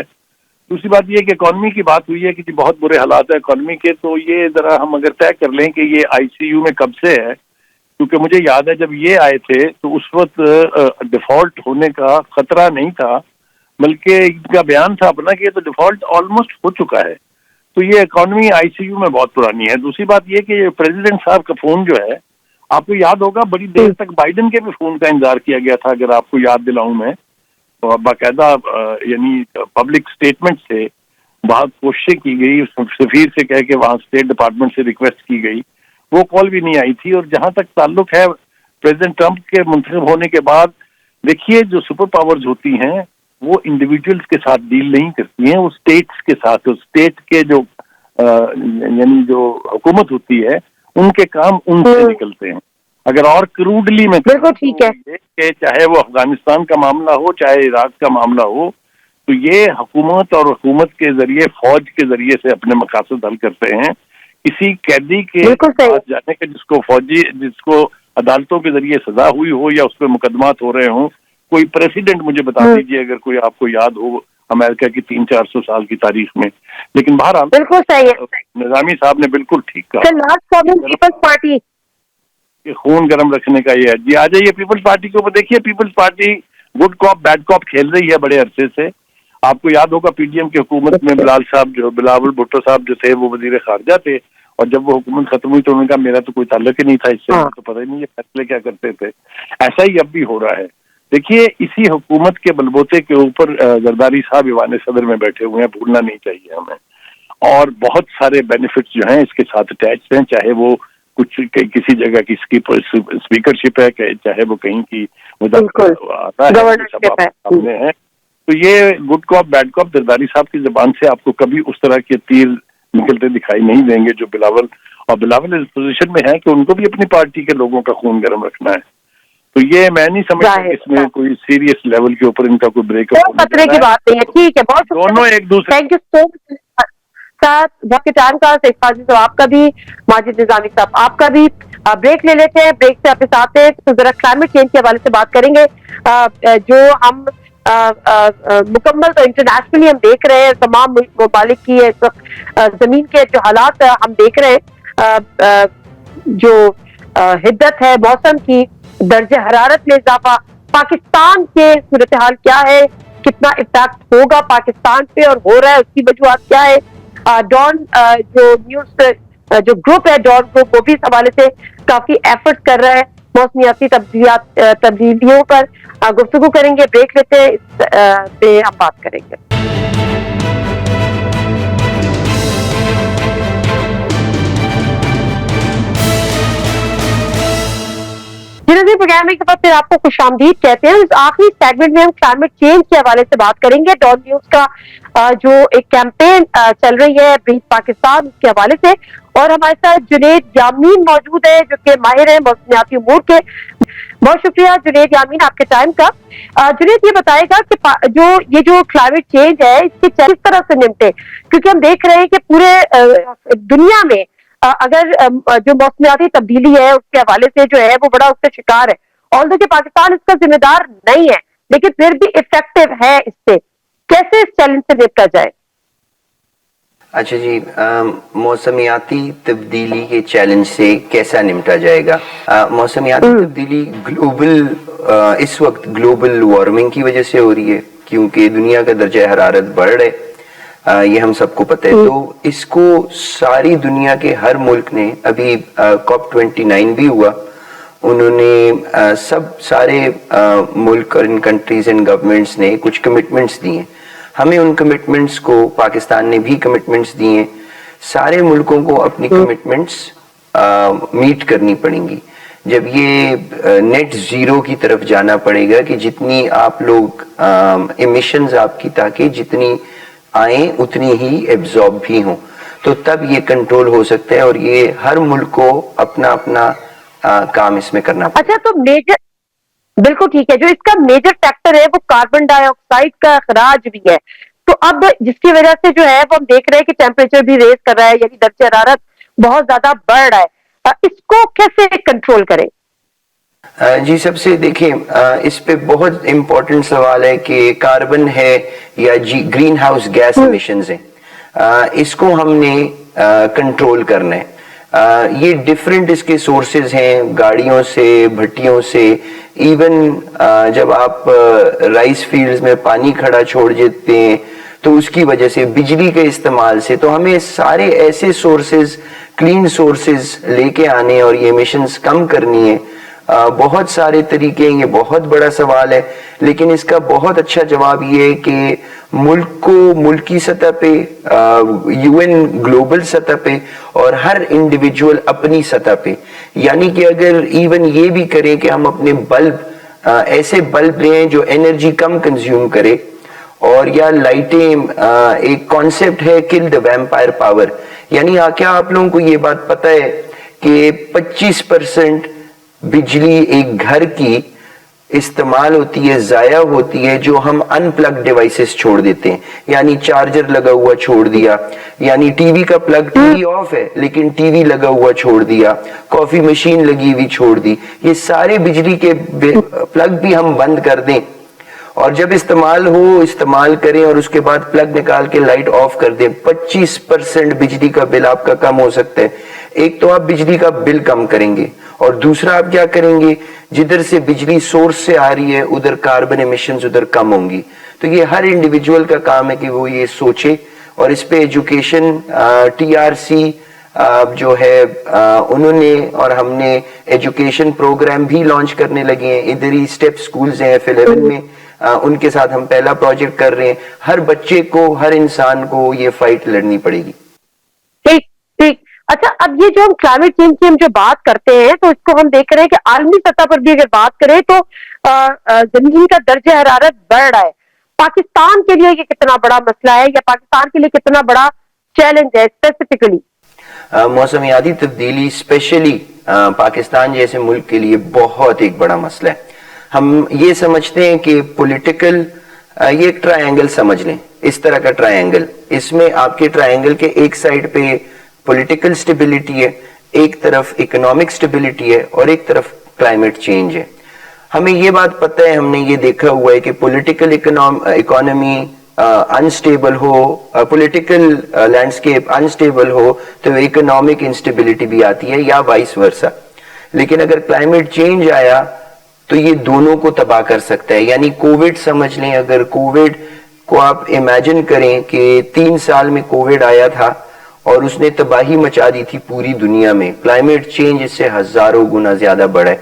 دوسری بات یہ کہ اکانومی کی بات ہوئی ہے کہ بہت برے حالات ہیں اکانومی کے، تو یہ ذرا ہم اگر طے کر لیں کہ یہ آئی سی یو میں کب سے ہے، کیونکہ مجھے یاد ہے جب یہ آئے تھے تو اس وقت ڈیفالٹ ہونے کا خطرہ نہیں تھا، بلکہ ان کا بیان تھا اپنا کہ یہ تو ڈیفالٹ آلموسٹ ہو چکا ہے. تو یہ اکانومی آئی سی یو میں بہت پرانی ہے. دوسری بات یہ کہ پریزیڈنٹ صاحب کا فون جو ہے، آپ کو یاد ہوگا بڑی دیر تک بائیڈن کے بھی فون کا انتظار کیا گیا تھا، اگر آپ کو یاد دلاؤں میں، تو باقاعدہ یعنی پبلک اسٹیٹمنٹ سے بہت کوششیں کی گئی، سفیر سے کہہ کے وہاں اسٹیٹ ڈپارٹمنٹ سے ریکویسٹ کی گئی، وہ کال بھی نہیں آئی تھی. اور جہاں تک تعلق ہے پریزیڈنٹ ٹرمپ کے منتخب ہونے کے بعد، دیکھیے جو سپر پاورز ہوتی ہیں وہ انڈیویجولز کے ساتھ ڈیل نہیں کرتی ہیں، وہ اسٹیٹس کے ساتھ، اسٹیٹ کے جو یعنی جو حکومت ہوتی ہے ان کے کام ان سے نکلتے ہیں. اگر اور کروڈلی میں بالکل ٹھیک ہے کہ چاہے وہ افغانستان کا معاملہ ہو چاہے عراق کا معاملہ ہو، تو یہ حکومت اور حکومت کے ذریعے فوج کے ذریعے سے اپنے مقاصد حل کرتے ہیں. کسی قیدی کے پاس جانے کے جس کو عدالتوں کے ذریعے سزا ہوئی ہو یا اس پہ مقدمات ہو رہے ہوں، کوئی پریسیڈنٹ مجھے بتا دیجیے اگر کوئی آپ کو یاد ہو امریکہ کی 300-400 سال کی تاریخ میں. لیکن بہرحال بالکل صحیح ہے، نظامی صاحب نے بالکل ٹھیک کہا. پیپلز پارٹی خون گرم رکھنے کا یہ ہے. جی آ جائیے پیپلز پارٹی کے اوپر. دیکھیے پیپلز پارٹی گڈ کاپ بیڈ کاپ کھیل رہی ہے بڑے عرصے سے. آپ کو یاد ہوگا پی ڈی ایم کی حکومت میں بلاول بھٹو صاحب جو تھے وہ وزیر خارجہ تھے، اور جب وہ حکومت ختم ہوئی تو انہوں نے کہا میرا تو کوئی تعلق ہی نہیں تھا اس سے، مجھے تو پتہ ہی نہیں یہ فیصلے کیا کرتے تھے. ایسا ہی اب بھی ہو رہا ہے. دیکھیے اسی حکومت کے بلبوتے کے اوپر زرداری صاحب ایوان صدر میں بیٹھے ہوئے ہیں، بھولنا نہیں چاہیے ہمیں. اور بہت سارے بینیفٹس جو ہیں اس کے ساتھ اٹیچ ہیں، چاہے وہ کچھ کسی جگہ کی اسپیکرشپ ہے، چاہے وہ کہیں کی سامنے ہے. تو یہ گڈ کاپ بیڈ کاپ زرداری صاحب کی زبان سے آپ کو کبھی اس طرح کے تیر نکلتے دکھائی نہیں دیں گے جو بلاول اس پوزیشن میں ہے کہ ان کو بھی اپنی پارٹی کے لوگوں کا خون گرم رکھنا ہے. تو یہ میں نہیں سمجھتا کہ اس میں کوئی سیریس لیول کے اوپر ان کا کوئی بریک اپ خطرے کی بات نہیں ہے. ٹھیک ہے، بہت دونوں ایک دوسرے. تھینک یو سو مچ. ساتھ وقت کے ٹائم کا شیخ فاضل صاحب آپ کا بھی، ماجد نظامی صاحب آپ کا بھی. بریک لے لیتے ہیں، بریک سے واپس آتے ہیں تو ذرا کلائمیٹ چینج کے حوالے سے بات کریں گے جو ہم مکمل تو انٹرنیشنلی ہم دیکھ رہے ہیں، تمام ممالک کی زمین کے جو حالات ہم دیکھ رہے ہیں، جو حدت ہے موسم کی، درجہ حرارت میں اضافہ، پاکستان کے صورتحال کیا ہے، کتنا امپیکٹ ہوگا پاکستان پہ اور ہو رہا ہے، اس کی وجوہات کیا ہے. ڈان جو نیوز جو گروپ ہے ڈان گروپ وہ بھی اس حوالے سے کافی ایفرٹ کر رہا ہے، موسمیاتی تبدیلیوں پر گفتگو کریں گے. بریک لیتے ہیں، اس پہ ہم بات کریں گے. پروگرام میں پھر آپ کو خوش آمدید کہتے ہیں. اس آخری سیگمنٹ میں ہم کلائمیٹ چینج کے حوالے سے بات کریں گے. ڈان نیوز کا جو ایک کیمپین چل رہی ہے بریتھ پاکستان، اس کے حوالے سے، اور ہمارے ساتھ جنید یامین موجود ہے جو کہ ماہر ہیں موسمیاتی امور کے. بہت شکریہ جنید یامین آپ کے ٹائم کا. جنید یہ بتائے گا کہ جو کلائمیٹ چینج ہے اس سے کس طرح سے نمٹے، کیونکہ ہم دیکھ رہے ہیں کہ پورے دنیا میں اگر جو موسمیاتی تبدیلی ہے اس کے حوالے سے جو ہے وہ بڑا اس کا شکار ہے. آلدو کہ پاکستان اس کا ذمہ دار نہیں ہے لیکن پھر بھی افیکٹو ہے. اس سے کیسے اس چیلنج سے نپٹا جائے؟ اچھا جی، موسمیاتی تبدیلی کے چیلنج سے کیسا نمٹا جائے گا؟ موسمیاتی تبدیلی اس وقت گلوبل وارمنگ کی وجہ سے ہو رہی ہے، کیونکہ دنیا کا درجہ حرارت بڑھ رہا ہے، یہ ہم سب کو پتہ ہے. تو اس کو ساری دنیا کے ہر ملک نے، ابھی COP29 بھی ہوا انہوں نے سارے ملک اور ان کنٹریز اینڈ گورنمنٹس نے کچھ کمٹمنٹس دی ہیں. ہمیں ان کمٹمنٹس کو, پاکستان نے بھی کمٹمنٹس دی ہیں, سارے ملکوں کو اپنی کمٹمنٹس میٹ کرنی پڑیں گی. جب یہ نیٹ زیرو کی طرف جانا پڑے گا کہ جتنی آپ لوگ ایمیشنز آپ کی تاکہ جتنی آئیں اتنی ہی ایبزارب بھی ہوں, تو تب یہ کنٹرول ہو سکتا ہے, اور یہ ہر ملک کو اپنا اپنا کام اس میں کرنا پڑے. اچھا, تو میجر, بالکل ٹھیک ہے, جو اس کا میجر فیکٹر ہے وہ کاربن ڈائی آکسائڈ کا اخراج بھی ہے. تو اب جس کی وجہ سے جو ہے وہ ہم دیکھ رہے ہیں کہ ٹیمپریچر بھی ریز کر رہا ہے, یعنی درجہ حرارت بہت زیادہ بڑھ رہا ہے. اس کو کیسے کنٹرول کریں؟ جی, سب سے دیکھیں, اس پہ بہت امپورٹنٹ سوال ہے کہ کاربن ہے یا گرین ہاؤس گیس ایمیشنز ہیں, اس کو ہم نے کنٹرول کرنا ہے. یہ ڈفرینٹ اس کے سورسز ہیں, گاڑیوں سے, بھٹیوں سے, ایون جب آپ رائس فیلڈز میں پانی کھڑا چھوڑ دیتے ہیں تو اس کی وجہ سے, بجلی کے استعمال سے. تو ہمیں سارے ایسے سورسز, کلین سورسز لے کے آنے اور یہ ایمیشنز کم کرنی ہے. بہت سارے طریقے ہیں, یہ بہت بڑا سوال ہے, لیکن اس کا بہت اچھا جواب یہ ہے کہ ملک کو ملکی سطح پہ, یو این گلوبل سطح پہ, اور ہر انڈیویجول اپنی سطح پہ, یعنی کہ اگر ایون یہ بھی کریں کہ ہم اپنے بلب ایسے بلب لیں جو انرجی کم کنزیوم کرے, اور یا لائٹیں, ایک کانسیپٹ ہے کل دا ویمپائر پاور, یعنی کیا آپ لوگوں کو یہ بات پتہ ہے کہ 25% بجلی ایک گھر کی استعمال ہوتی ہے, ضائع ہوتی ہے, جو ہم ان پلگ ڈیوائسز چھوڑ دیتے ہیں, یعنی چارجر لگا ہوا چھوڑ دیا, یعنی ٹی وی کا پلگ, ٹی وی آف ہے لیکن ٹی وی لگا ہوا چھوڑ دیا, کافی مشین لگی ہوئی چھوڑ دی. یہ سارے بجلی کے پلگ بھی ہم بند کر دیں, اور جب استعمال کریں اور اس کے بعد پلگ نکال کے لائٹ آف کر دیں, 25% بجلی کا بل آپ کا کم ہو سکتا ہے. ایک تو آپ بجلی کا بل کم کریں گے, اور دوسرا آپ کیا کریں گے, جدھر سے بجلی سورس سے آ رہی ہے ادھر کاربن ایمیشنز ادھر کم ہوں گی. تو یہ ہر انڈیویجول کا کام ہے کہ وہ یہ سوچے, اور اس پہ ایجوکیشن, ٹی آر سی جو ہے انہوں نے اور ہم نے ایجوکیشن پروگرام بھی لانچ کرنے لگے ہیں. ادھر ہی اسٹیپ سکولز ہیں F11 میں, ان کے ساتھ ہم پہلا پروجیکٹ کر رہے ہیں. ہر بچے کو, ہر انسان کو یہ فائٹ لڑنی پڑے گی. ٹھیک ٹھیک. اچھا, اب یہ جو ہم کلائمیٹ چینج کی ہم جو بات کرتے ہیں تو اس کو ہم دیکھ رہے ہیں کہ عالمی سطح پر بھی اگر بات کریں تو زمین کا درجہ حرارت بڑھ رہا ہے. پاکستان کے لیے یہ کتنا بڑا مسئلہ ہے, یا پاکستان کے لیے کتنا بڑا چیلنج ہے اسپیسیفکلی؟ موسمیاتی تبدیلی اسپیشلی پاکستان جیسے ملک کے لیے بہت ایک بڑا مسئلہ ہے. ہم یہ سمجھتے ہیں کہ پولیٹیکل, یہ ایک ٹرائنگل سمجھ لیں, اس طرح کا ٹرائنگل, اس میں آپ کے ٹرائنگل کے ایک سائڈ پہ پولیٹیکل سٹیبلٹی ہے, ایک طرف اکنامک سٹیبلٹی ہے, اور ایک طرف کلائمیٹ چینج ہے. ہمیں یہ بات پتہ ہے, ہم نے یہ دیکھا ہوا ہے کہ پولیٹیکل اکانومی انسٹیبل ہو, پولیٹیکل لینڈسکیپ انسٹیبل ہو تو اکنامک انسٹیبلٹی بھی آتی ہے, یا وائس ورسا. لیکن اگر کلائمیٹ چینج آیا تو یہ دونوں کو تباہ کر سکتا ہے. یعنی کووڈ سمجھ لیں, اگر کووڈ کو آپ امیجن کریں کہ 3 سال میں کووڈ آیا تھا اور اس نے تباہی مچا دی تھی پوری دنیا میں, کلائمیٹ چینج اس سے ہزاروں گنا زیادہ بڑا ہے.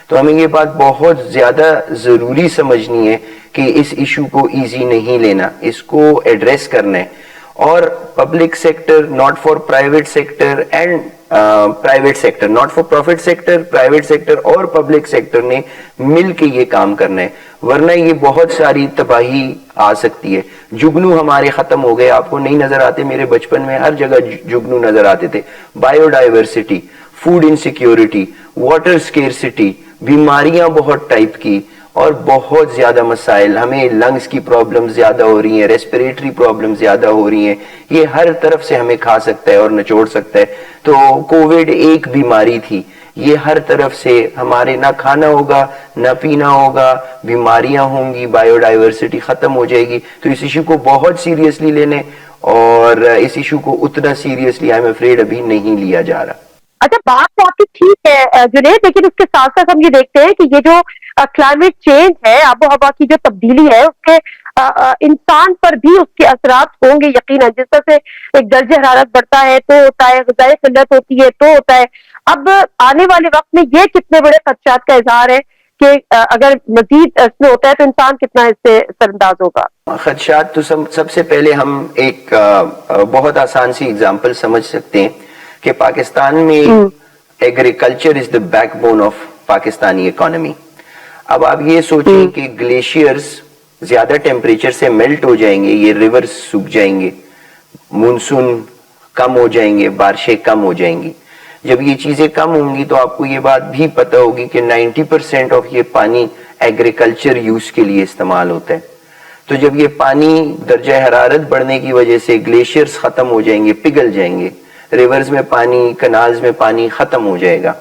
تو ہمیں یہ بات بہت زیادہ ضروری سمجھنی ہے کہ اس ایشو کو ایزی نہیں لینا, اس کو ایڈریس کرنا ہے. اور public sector, not for private sector, and private sector, not for profit sector, private sector اور پبلک سیکٹر نے مل کے یہ کام کرنا ہے, ورنہ یہ بہت ساری تباہی آ سکتی ہے. جگنو ہمارے ختم ہو گئے, آپ کو نہیں نظر آتے, میرے بچپن میں ہر جگہ جگنو نظر آتے تھے. Biodiversity, food insecurity, water scarcity, بیماریاں بہت ٹائپ کی, اور بہت زیادہ مسائل. ہمیں لنگز کی پرابلم زیادہ ہو رہی ہیں, ریسپریٹری پرابلم زیادہ ہو رہی ہیں, یہ ہر طرف سے ہمیں کھا سکتا ہے اور نچوڑ سکتا ہے. تو کووڈ ایک بیماری تھی, یہ ہر طرف سے ہمارے نہ کھانا ہوگا, نہ پینا ہوگا, بیماریاں ہوں گی, بایو ڈائیورسٹی ختم ہو جائے گی. تو اس ایشو کو بہت سیریسلی لینے, اور اس ایشو کو اتنا سیریسلی آئی ایم افریڈ ابھی نہیں لیا جا رہا. اچھا, بات تو آپ کی ٹھیک ہے جنید, لیکن اس کے ساتھ ساتھ ہم یہ دیکھتے ہیں کہ یہ جو کلائمیٹ چینج ہے, آب و ہوا کی جو تبدیلی ہے, اس کے انسان پر بھی اس کے اثرات ہوں گے یقیناً. جس طرح سے ایک درجہ حرارت بڑھتا ہے تو ہوتا ہے, غذائی قلت ہوتی ہے تو ہوتا ہے, اب آنے والے وقت میں یہ کتنے بڑے خدشات کا اظہار ہے کہ اگر مزید اس میں ہوتا ہے تو انسان کتنا اس سے اثر انداز ہوگا؟ خدشات تو سب سے پہلے ہم ایک بہت آسان سی اگزامپل سمجھ سکتے ہیں کہ پاکستان میں agriculture is the back bone of Pakistani economy. اب آپ یہ سوچیں کہ گلیشیئرز زیادہ ٹیمپریچر سے میلٹ ہو جائیں گے, یہ ریورز سوکھ جائیں گے, مونسون کم ہو جائیں گے, بارشیں کم ہو جائیں گی. جب یہ چیزیں کم ہوں گی تو آپ کو یہ بات بھی پتہ ہوگی کہ 90% آف یہ پانی ایگریکلچر یوز کے لیے استعمال ہوتا ہے. تو جب یہ پانی درجہ حرارت بڑھنے کی وجہ سے گلیشیئرز ختم ہو جائیں گے, پگھل جائیں گے, ریورز میں پانی, کنالز میں پانی ختم ہو جائے گا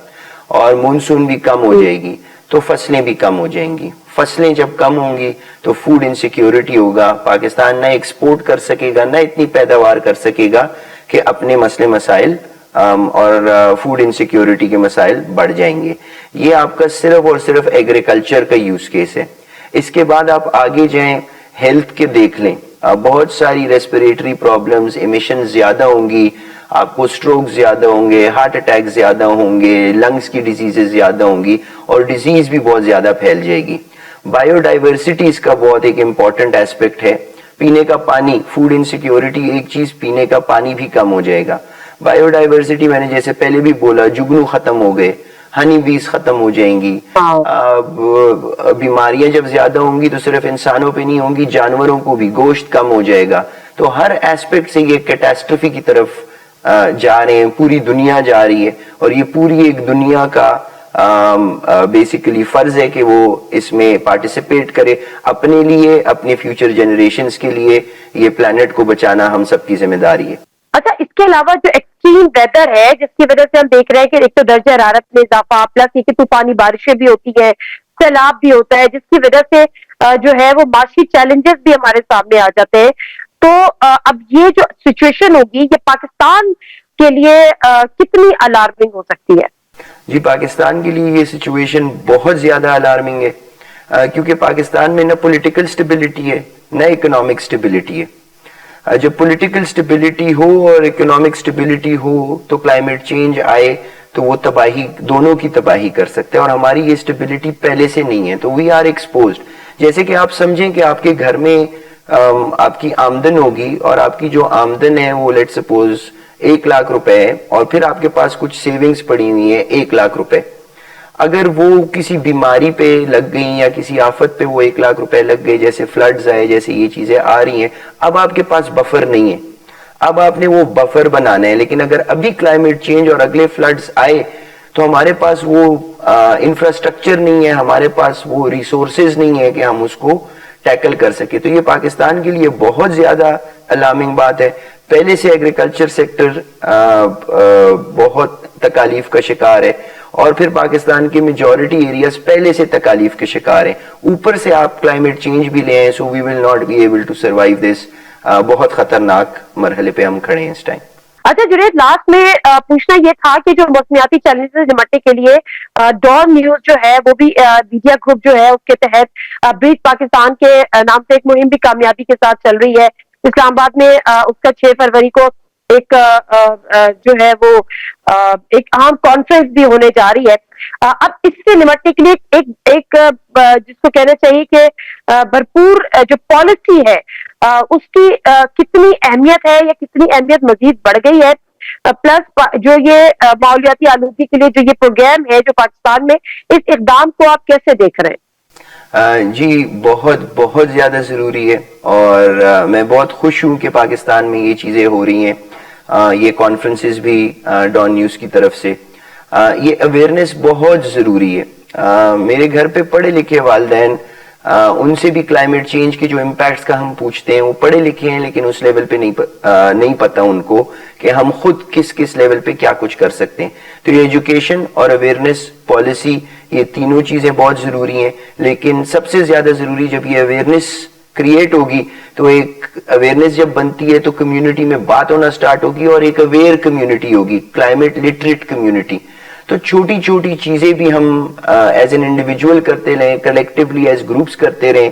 اور مونسون بھی کم ہو جائے گی, تو فصلیں بھی کم ہو جائیں گی. فصلیں جب کم ہوں گی تو فوڈ انسیکیورٹی ہوگا, پاکستان نہ ایکسپورٹ کر سکے گا, نہ اتنی پیداوار کر سکے گا کہ اپنے مسائل اور فوڈ انسیکیورٹی کے مسائل بڑھ جائیں گے. یہ آپ کا صرف اور صرف ایگریکلچر کا یوز کیس ہے. اس کے بعد آپ آگے جائیں, ہیلتھ کے دیکھ لیں, بہت ساری ریسپیریٹری پرابلمز, ایمیشن زیادہ ہوں گی, آپ کو سٹروک زیادہ ہوں گے, ہارٹ اٹیک زیادہ ہوں گے, لنگز کی ڈیزیزز زیادہ ہوں گی اور ڈیزیز بھی بہت زیادہ پھیل جائے گی. بایو ڈائیورسٹی اس کا بہت ایک امپورٹنٹ ایسپیکٹ ہے. پینے کا پانی, فوڈ انسیکیورٹی ایک چیز, پینے کا پانی بھی کم ہو جائے گا. بایو ڈائیورسٹی میں نے جیسے پہلے بھی بولا, جگنو ختم ہو گئے, ہنی بیز ختم ہو جائیں گی. بیماریاں جب زیادہ ہوں گی تو صرف انسانوں پہ نہیں ہوں گی, جانوروں کو بھی, گوشت کم ہو جائے گا. تو ہر ایسپیکٹ سے یہ کیٹاسٹروفی کی طرف جا رہے ہیں, پوری دنیا جا رہی ہے, اور یہ پوری ایک دنیا کا بیسیکلی فرض ہے کہ وہ اس میں پارٹیسپیٹ کرے, اپنے لیے, اپنے فیوچر جنریشنز کے لیے. یہ پلانٹ کو بچانا ہم سب کی ذمہ داری ہے. اچھا, اس کے علاوہ جو ایکسٹریم ویدر ہے جس کی وجہ سے ہم دیکھ رہے ہیں کہ ایک تو درجہ حرارت میں اضافہ, پلس یہ کہ طوفانی بارشیں بھی ہوتی ہیں, سیلاب بھی ہوتا ہے, جس کی وجہ سے جو ہے وہ معاشی چیلنجز بھی ہمارے سامنے آ جاتے ہیں. تو اب یہ جو سچویشن ہوگی یہ پاکستان کے لیے کتنی الارمنگ ہو سکتی ہے؟ جی, پاکستان کے لیے یہ سچویشن بہت زیادہ الارمنگ ہے, کیونکہ پاکستان میں نہ پولیٹیکل سٹیبلٹی ہے نہ اکنامک سٹیبلٹی ہے. جب پولیٹیکل سٹیبلٹی ہو اور اکنامک سٹیبلٹی ہو تو کلائمیٹ چینج آئے تو وہ تباہی, دونوں کی تباہی کر سکتے ہیں, اور ہماری یہ سٹیبلٹی پہلے سے نہیں ہے, تو وی آر ایکسپوزڈ. جیسے کہ آپ سمجھیں کہ آپ کے گھر میں آپ کی آمدن ہوگی, اور آپ کی جو آمدن ہے وہ لیٹ سپوز 1 لاکھ روپے ہے, اور پھر آپ کے پاس کچھ سیونگز پڑی ہوئی ہیں 1 لاکھ روپے. اگر وہ کسی بیماری پہ لگ گئی یا کسی آفت پہ وہ 1 لاکھ روپے لگ گئے, جیسے فلڈز آئے, جیسے یہ چیزیں آ رہی ہیں, اب آپ کے پاس بفر نہیں ہے, اب آپ نے وہ بفر بنانا ہے. لیکن اگر ابھی کلائمیٹ چینج اور اگلے فلڈز آئے تو ہمارے پاس وہ انفراسٹرکچر نہیں ہے, ہمارے پاس وہ ریسورسز نہیں ہے کہ ہم اس کو ٹیکل کر سکے. تو یہ پاکستان کے لیے بہت زیادہ الارمنگ بات ہے. پہلے سے ایگریکلچر سیکٹر بہت تکالیف کا شکار ہے, اور پھر پاکستان کے میجورٹی ایریاز پہلے سے تکالیف کے شکار ہیں. اوپر سے آپ کلائمیٹ چینج بھی لے آئیں, so we will not be able to survive this. بہت خطرناک مرحلے پہ ہم کھڑے ہیں اس ٹائم. اچھا جنید, لاسٹ میں پوچھنا یہ تھا کہ جو موسمیاتی چیلنجز سے نمٹنے کے لیے ڈان نیوز جو ہے وہ بھی میڈیا گروپ جو ہے اس کے تحت بریڈ پاکستان کے نام سے ایک مہم بھی کامیابی کے ساتھ چل رہی ہے. اسلام آباد میں اس کا 6 فروری کو ایک جو ہے وہ ایک اہم کانفرنس بھی ہونے جا رہی ہے. اب اس سے نمٹنے کے لیے ایک جس کو کہنا چاہیے کہ بھرپور جو پالیسی ہے اس کی کتنی اہمیت ہے یا کتنی اہمیت مزید بڑھ گئی ہے, پلس جو یہ ماحولیاتی آلودگی کے لیے جو یہ پروگرام ہے جو پاکستان میں, اس اقدام کو آپ کیسے دیکھ رہے ہیں؟ جی, بہت بہت زیادہ ضروری ہے, اور میں بہت خوش ہوں کہ پاکستان میں یہ چیزیں ہو رہی ہیں. یہ کانفرنسز بھی ڈان نیوز کی طرف سے, یہ اویئرنیس بہت ضروری ہے. میرے گھر پہ پڑھے لکھے والدین, ان سے بھی کلائمیٹ چینج کے جو امپیکٹس کا ہم پوچھتے ہیں, وہ پڑھے لکھے ہیں لیکن اس لیول پہ نہیں پتہ ان کو کہ ہم خود کس لیول پہ کیا کچھ کر سکتے ہیں. تو یہ ایجوکیشن اور اویئرنیس پالیسی, یہ تینوں چیزیں بہت ضروری ہیں. لیکن سب سے زیادہ ضروری, جب یہ اویئرنیس کریٹ ہوگی تو ایک اویئرنیس جب بنتی ہے تو کمیونٹی میں بات ہونا سٹارٹ ہوگی, اور ایک اویئر کمیونٹی ہوگی, کلائمیٹ لٹریٹ کمیونٹی. تو چھوٹی چھوٹی چیزیں بھی ہم ایز این انڈیویجول کرتے رہیں, کلیکٹیولی ایز گروپس کرتے رہیں,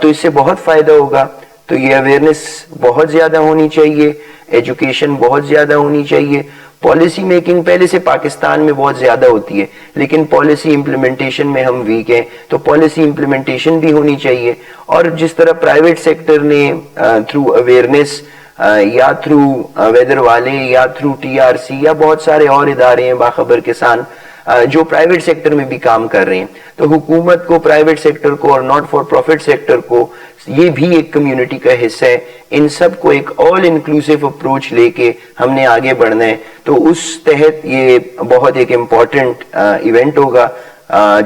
تو اس سے بہت فائدہ ہوگا. تو یہ اویئرنیس بہت زیادہ ہونی چاہیے, ایجوکیشن بہت زیادہ ہونی چاہیے, پالیسی میکنگ پہلے سے پاکستان میں بہت زیادہ ہوتی ہے لیکن پالیسی امپلیمنٹیشن میں ہم ویک ہیں, تو پالیسی امپلیمنٹیشن بھی ہونی چاہیے. اور جس طرح پرائیویٹ سیکٹر نے تھرو اویئرنیس یا تھرو ویدر والے یا تھرو TRC یا بہت سارے اور ادارے ہیں باخبر کسان جو پرائیویٹ سیکٹر میں بھی کام کر رہے ہیں, تو حکومت کو پرائیویٹ سیکٹر کو اور ناٹ فار پروفٹ سیکٹر کو یہ بھی ایک کمیونٹی کا حصہ ہے, ان سب کو ایک آل انکلوسیو اپروچ لے کے ہم نے آگے بڑھنا ہے. تو اس تحت یہ بہت ایک امپورٹنٹ ایونٹ ہوگا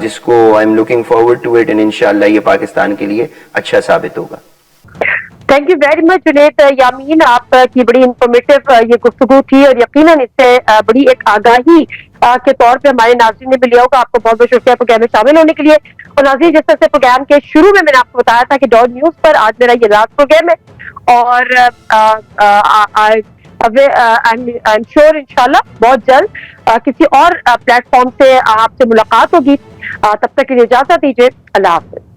جس کو I am looking forward to it, and انشاءاللہ یہ پاکستان کے لیے اچھا ثابت ہوگا. Thank you very much Junaid Yamin, آپ کی بڑی انفارمیٹو یہ گفتگو تھی اور یقیناً اس سے بڑی ایک آگاہی کے طور پہ ہمارے ناظرین نے بھی لیا ہوگا. آپ کو بہت بہت شکریہ پروگرام میں شامل ہونے کے لیے. اور ناظرین, جس طرح سے پروگرام کے شروع میں نے آپ کو بتایا تھا کہ ڈان نیوز پر آج میرا یہ لاسٹ پروگرام ہے اور آئی ایم شیور انشاءاللہ بہت جلد کسی اور پلیٹ فارم سے آپ سے ملاقات ہوگی. تب تک کے لیے اجازت دیجیے. اللہ حافظ.